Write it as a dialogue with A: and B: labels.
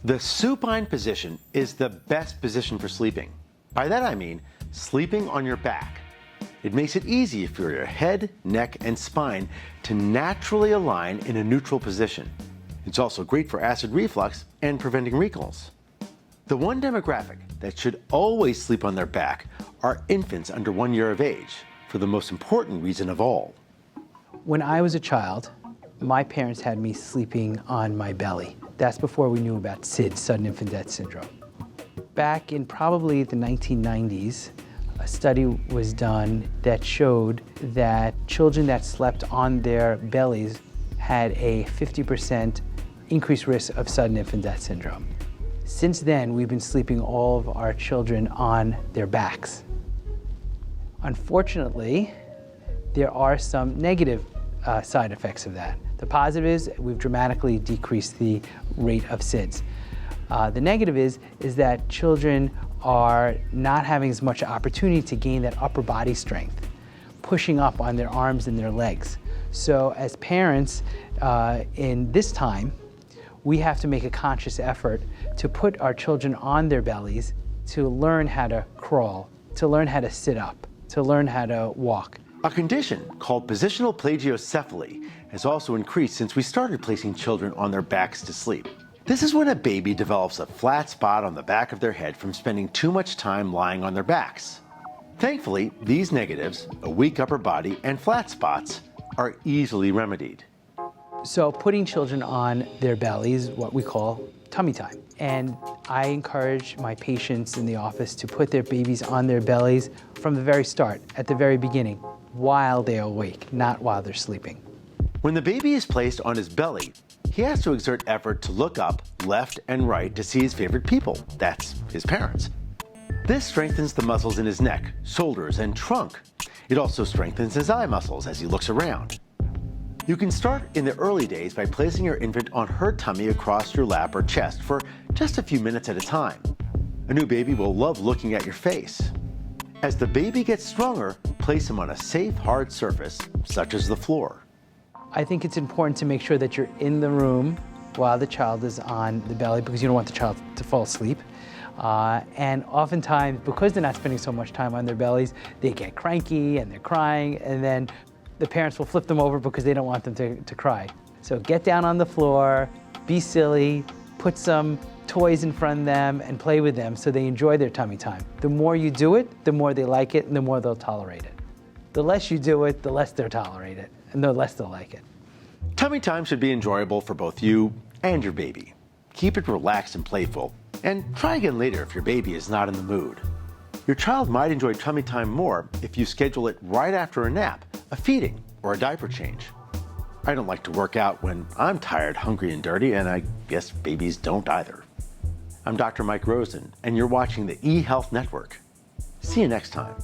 A: The supine position is the best position for sleeping. By that I mean sleeping on your back. It makes it easy for your head, neck, and spine to naturally align in a neutral position. It's also great for acid reflux and preventing recalls. The one demographic that should always sleep on their back are infants under 1 year of age, for the most important reason of all.
B: When I was a child, my parents had me sleeping on my belly. That's before we knew about SIDS, sudden infant death syndrome. Back in probably the 1990s, a study was done that showed that children that slept on their bellies had a 50% increased risk of sudden infant death syndrome. Since then, we've been sleeping all of our children on their backs. Unfortunately, there are some negative side effects of that. The positive is we've dramatically decreased the rate of SIDS. The negative is that children are not having as much opportunity to gain that upper body strength, pushing up on their arms and their legs. So as parents, in this time, we have to make a conscious effort to put our children on their bellies to learn how to crawl, to learn how to sit up, to learn how to walk.
A: A condition called positional plagiocephaly has also increased since we started placing children on their backs to sleep. This is when a baby develops a flat spot on the back of their head from spending too much time lying on their backs. Thankfully, these negatives, a weak upper body and flat spots, are easily remedied.
B: So putting children on their bellies is what we call tummy time. And I encourage my patients in the office to put their babies on their bellies from the very start, at the very beginning, while they're awake, not while they're sleeping.
A: When the baby is placed on his belly, he has to exert effort to look up left and right to see his favorite people, that's his parents. This strengthens the muscles in his neck, shoulders, and trunk. It also strengthens his eye muscles as he looks around. You can start in the early days by placing your infant on her tummy across your lap or chest for just a few minutes at a time. A new baby will love looking at your face. As the baby gets stronger, place him on a safe, hard surface, such as the floor.
B: I think it's important to make sure that you're in the room while the child is on the belly because you don't want the child to fall asleep. And oftentimes, because they're not spending so much time on their bellies, they get cranky and they're crying, and then the parents will flip them over because they don't want them to cry. So get down on the floor, be silly, put some toys in front of them and play with them so they enjoy their tummy time. The more you do it, the more they like it and the more they'll tolerate it. The less you do it, the less they'll tolerate it and the less they'll like it.
A: Tummy time should be enjoyable for both you and your baby. Keep it relaxed and playful, and try again later if your baby is not in the mood. Your child might enjoy tummy time more if you schedule it right after a nap, a feeding, or a diaper change. I don't like to work out when I'm tired, hungry, and dirty, and I guess babies don't either. I'm Dr. Mike Rosen, and you're watching the eHealth Network. See you next time.